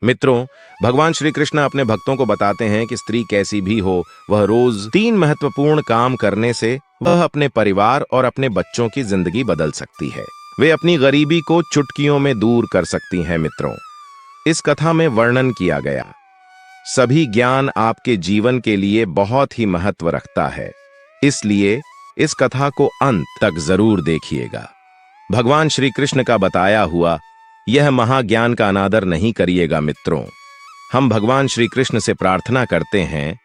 मित्रों, भगवान श्री कृष्ण अपने भक्तों को बताते हैं कि स्त्री कैसी भी हो, वह रोज 3 महत्वपूर्ण काम करने से वह अपने परिवार और अपने बच्चों की जिंदगी बदल सकती है। वे अपनी गरीबी को चुटकियों में दूर कर सकती हैं। मित्रों, इस कथा में वर्णन किया गया सभी ज्ञान आपके जीवन के लिए बहुत ही महत्व रखता है, इसलिए इस कथा को अंत तक जरूर देखिएगा। भगवान श्री कृष्ण का बताया हुआ यह महाज्ञान का अनादर नहीं करिएगा। मित्रों, हम भगवान श्री कृष्ण से प्रार्थना करते हैं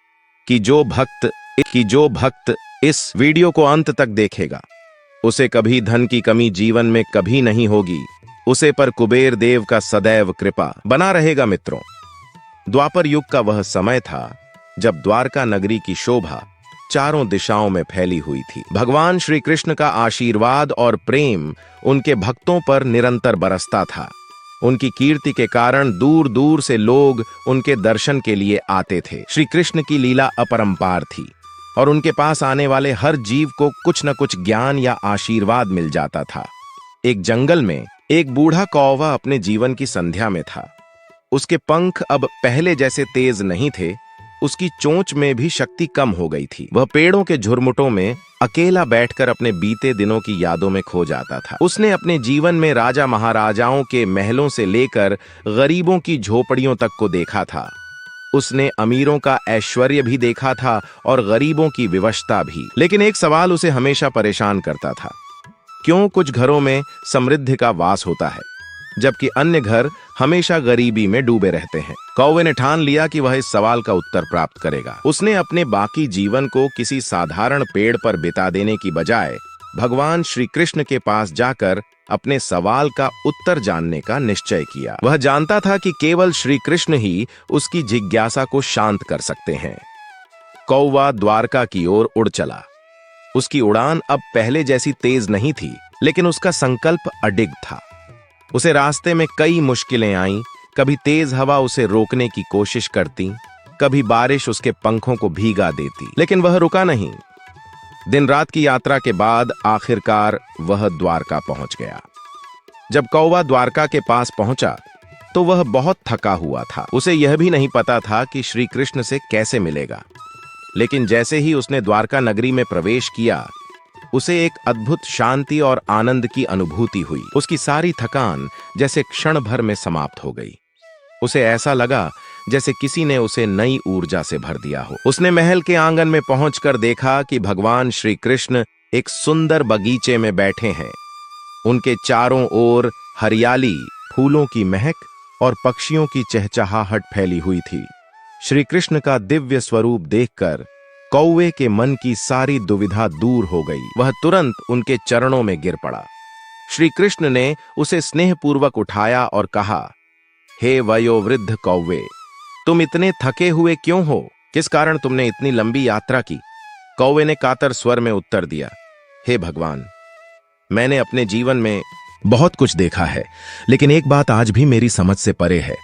कि जो भक्त इस वीडियो को अंत तक देखेगा, उसे कभी धन की कमी जीवन में कभी नहीं होगी, उसे पर कुबेर देव का सदैव कृपा बना रहेगा। मित्रों, द्वापर युग का वह समय था जब द्वारका नगरी की शोभा चारों दिशाओं में फैली हुई थी। भगवान श्री कृष्ण का आशीर्वाद और प्रेम उनके भक्तों पर निरंतर बरसता था। उनकी कीर्ति के कारण दूर दूर से लोग उनके दर्शन के लिए आते थे। श्री कृष्ण की लीला अपरंपार थी और उनके पास आने वाले हर जीव को कुछ न कुछ ज्ञान या आशीर्वाद मिल जाता था। एक जंगल में एक बूढ़ा कौवा अपने जीवन की संध्या में था। उसके पंख अब पहले जैसे तेज नहीं थे, उसकी चोंच में भी शक्ति कम हो गई थी। वह पेड़ों के झुरमुटों में अकेला बैठकर अपने बीते दिनों की यादों में खो जाता था। उसने अपने जीवन में राजा महाराजाओं के महलों से लेकर गरीबों की झोपड़ियों तक को देखा था। उसने अमीरों का ऐश्वर्य भी देखा था और गरीबों की विवशता भी। लेकिन एक सवाल उसे हमेशा परेशान करता था, क्यों कुछ घरों में समृद्धि का वास होता है जबकि अन्य घर हमेशा गरीबी में डूबे रहते हैं। कौवे ने ठान लिया कि वह इस सवाल का उत्तर प्राप्त करेगा। उसने अपने बाकी जीवन को किसी साधारण पेड़ पर बिता देने की बजाय भगवान श्री कृष्ण के पास जाकर अपने सवाल का उत्तर जानने का निश्चय किया। वह जानता था कि केवल श्री कृष्ण ही उसकी जिज्ञासा को शांत कर सकते हैं। कौवा द्वारका की ओर उड़ चला। उसकी उड़ान अब पहले जैसी तेज नहीं थी, लेकिन उसका संकल्प अडिग था। उसे रास्ते में कई मुश्किलें आईं। कभी तेज हवा उसे रोकने की कोशिश करती, कभी बारिश उसके पंखों को भीगा देती, लेकिन वह रुका नहीं। दिन रात की यात्रा के बाद आखिरकार वह द्वारका पहुंच गया। जब कौवा द्वारका के पास पहुंचा तो वह बहुत थका हुआ था। उसे यह भी नहीं पता था कि श्री कृष्ण से कैसे मिलेगा, लेकिन जैसे ही उसने द्वारका नगरी में प्रवेश किया, उसे एक अद्भुत शांति और आनंद की अनुभूति हुई। उसकी सारी थकान जैसे क्षण भर में समाप्त हो गई। उसे ऐसा लगा जैसे किसी ने उसे नई ऊर्जा से भर दिया हो। उसने महल के आंगन में पहुंचकर देखा कि भगवान श्री कृष्ण एक सुंदर बगीचे में बैठे हैं। उनके चारों ओर हरियाली, फूलों की महक और पक्षियों की चहचहाहट फैली हुई थी। श्री कृष्ण का दिव्य स्वरूप देखकर कौवे के मन की सारी दुविधा दूर हो गई। वह तुरंत उनके चरणों में गिर पड़ा। श्री कृष्ण ने उसे स्नेहपूर्वक उठाया और कहा, हे वयोवृद्ध कौवे, तुम इतने थके हुए क्यों हो? किस कारण तुमने इतनी लंबी यात्रा की? कौवे ने कातर स्वर में उत्तर दिया, हे भगवान, मैंने अपने जीवन में बहुत कुछ देखा है, लेकिन एक बात आज भी मेरी समझ से परे है।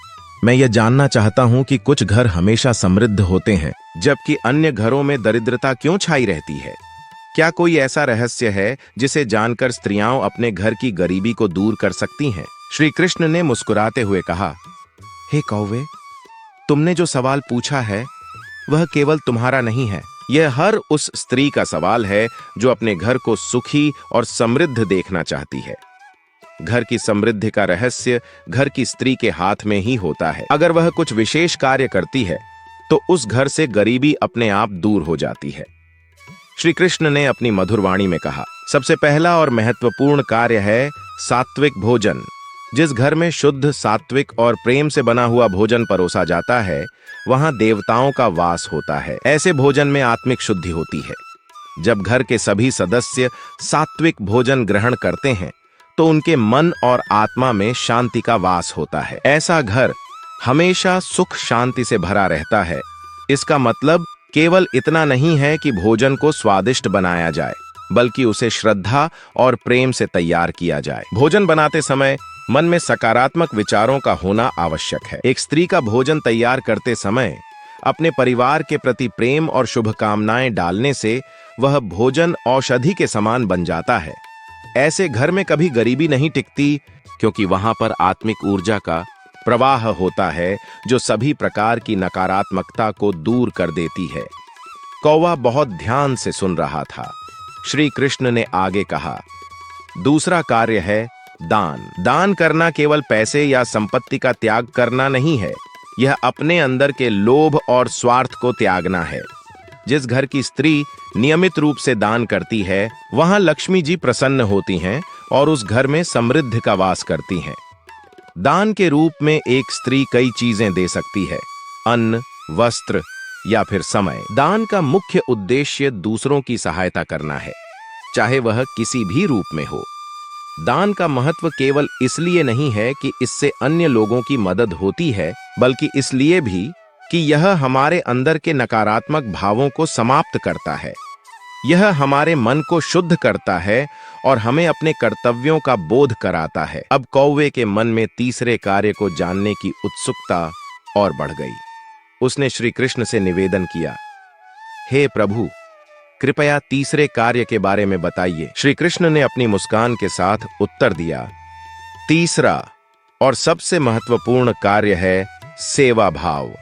मैं यह जानना चाहता हूं कि कुछ घर हमेशा समृद्ध होते हैं जबकि अन्य घरों में दरिद्रता क्यों छाई रहती है? क्या कोई ऐसा रहस्य है जिसे जानकर स्त्रियां अपने घर की गरीबी को दूर कर सकती हैं? श्री कृष्ण ने मुस्कुराते हुए कहा, हे कौवे, तुमने जो सवाल पूछा है वह केवल तुम्हारा नहीं है। यह हर उस स्त्री का सवाल है जो अपने घर को सुखी और समृद्ध देखना चाहती है। घर की समृद्धि का रहस्य घर की स्त्री के हाथ में ही होता है। अगर वह कुछ विशेष कार्य करती है तो उस घर से गरीबी अपने आप दूर हो जाती है। श्री कृष्ण ने अपनी मधुर वाणी में कहा, सबसे पहला और महत्वपूर्ण कार्य है सात्विक भोजन। जिस घर में शुद्ध, सात्विक और प्रेम से बना हुआ भोजन परोसा जाता है, वहां देवताओं का वास होता है। ऐसे भोजन में आत्मिक शुद्धि होती है। जब घर के सभी सदस्य सात्विक भोजन ग्रहण करते हैं तो उनके मन और आत्मा में शांति का वास होता है। ऐसा घर हमेशा सुख शांति से भरा रहता है। इसका मतलब केवल इतना नहीं है कि भोजन को स्वादिष्ट बनाया जाए, बल्कि उसे श्रद्धा और प्रेम से तैयार किया जाए। भोजन बनाते समय मन में सकारात्मक विचारों का होना आवश्यक है। एक स्त्री का भोजन तैयार करते समय अपने परिवार के प्रति प्रेम और शुभकामनाएं डालने से वह भोजन औषधि के समान बन जाता है। ऐसे घर में कभी गरीबी नहीं टिकती, क्योंकि वहां पर आत्मिक ऊर्जा का प्रवाह होता है जो सभी प्रकार की नकारात्मकता को दूर कर देती है। कौवा बहुत ध्यान से सुन रहा था। श्री कृष्ण ने आगे कहा, दूसरा कार्य है दान। दान करना केवल पैसे या संपत्ति का त्याग करना नहीं है, यह अपने अंदर के लोभ और स्वार्थ को त्यागना है। जिस घर की स्त्री नियमित रूप से दान करती है, वहां लक्ष्मी जी प्रसन्न होती हैं और उस घर में समृद्धि का वास करती हैं। दान के रूप में एक स्त्री कई चीजें दे सकती है, अन्न, वस्त्र या फिर समय। दान का मुख्य उद्देश्य दूसरों की सहायता करना है, चाहे वह किसी भी रूप में हो। दान का महत्व केवल इसलिए नहीं है कि इससे अन्य लोगों की मदद होती है, बल्कि इसलिए भी कि यह हमारे अंदर के नकारात्मक भावों को समाप्त करता है। यह हमारे मन को शुद्ध करता है और हमें अपने कर्तव्यों का बोध कराता है। अब कौवे के मन में तीसरे कार्य को जानने की उत्सुकता और बढ़ गई। उसने श्री कृष्ण से निवेदन किया, हे प्रभु, कृपया तीसरे कार्य के बारे में बताइए। श्री कृष्ण ने अपनी मुस्कान के साथ उत्तर दिया, तीसरा और सबसे महत्वपूर्ण कार्य है सेवा भाव।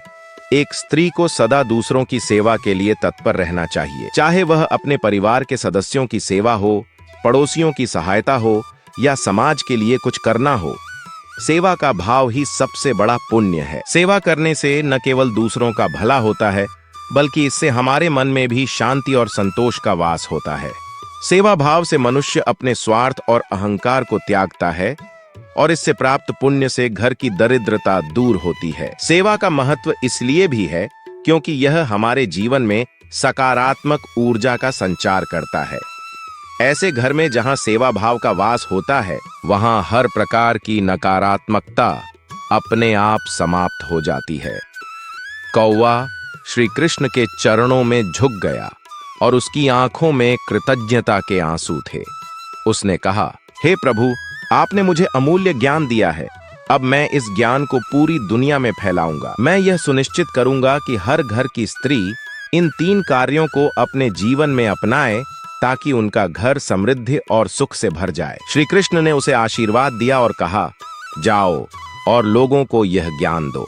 एक स्त्री को सदा दूसरों की सेवा के लिए तत्पर रहना चाहिए, चाहे वह अपने परिवार के सदस्यों की सेवा हो, पड़ोसियों की सहायता हो या समाज के लिए कुछ करना हो। सेवा का भाव ही सबसे बड़ा पुण्य है। सेवा करने से न केवल दूसरों का भला होता है, बल्कि इससे हमारे मन में भी शांति और संतोष का वास होता है। सेवा भाव से मनुष्य अपने स्वार्थ और अहंकार को त्यागता है और इससे प्राप्त पुण्य से घर की दरिद्रता दूर होती है। सेवा का महत्व इसलिए भी है क्योंकि यह हमारे जीवन में सकारात्मक ऊर्जा का संचार करता है। ऐसे घर में जहां सेवा भाव का वास होता है, वहां हर प्रकार की नकारात्मकता अपने आप समाप्त हो जाती है। कौवा श्री कृष्ण के चरणों में झुक गया और उसकी आंखों में कृतज्ञता के आंसू थे। उसने कहा, हे प्रभु, आपने मुझे अमूल्य ज्ञान दिया है। अब मैं इस ज्ञान को पूरी दुनिया में फैलाऊंगा। मैं यह सुनिश्चित करूंगा कि हर घर की स्त्री इन 3 कार्यों को अपने जीवन में अपनाए ताकि उनका घर समृद्धि और सुख से भर जाए। श्री कृष्ण ने उसे आशीर्वाद दिया और कहा, जाओ और लोगों को यह ज्ञान दो।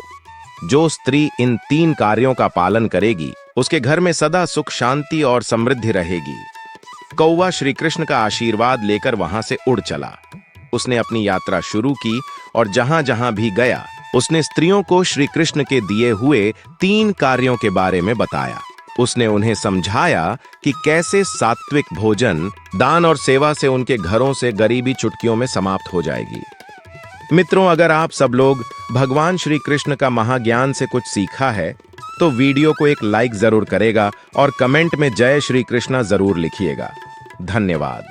जो स्त्री इन 3 कार्यों का पालन करेगी, उसके घर में सदा सुख, शांति और समृद्धि रहेगी। कौवा श्री कृष्ण का आशीर्वाद लेकर वहां से उड़ चला। उसने अपनी यात्रा शुरू की और जहां जहां भी गया, उसने स्त्रियों को श्री कृष्ण के दिए हुए 3 कार्यों के बारे में बताया। उसने उन्हें समझाया कि कैसे सात्विक भोजन, दान और सेवा से उनके घरों से गरीबी चुटकियों में समाप्त हो जाएगी। मित्रों, अगर आप सब लोग भगवान श्री कृष्ण का महाज्ञान से कुछ सीखा है तो वीडियो को एक लाइक जरूर करेगा और कमेंट में जय श्री कृष्णा जरूर लिखिएगा। धन्यवाद।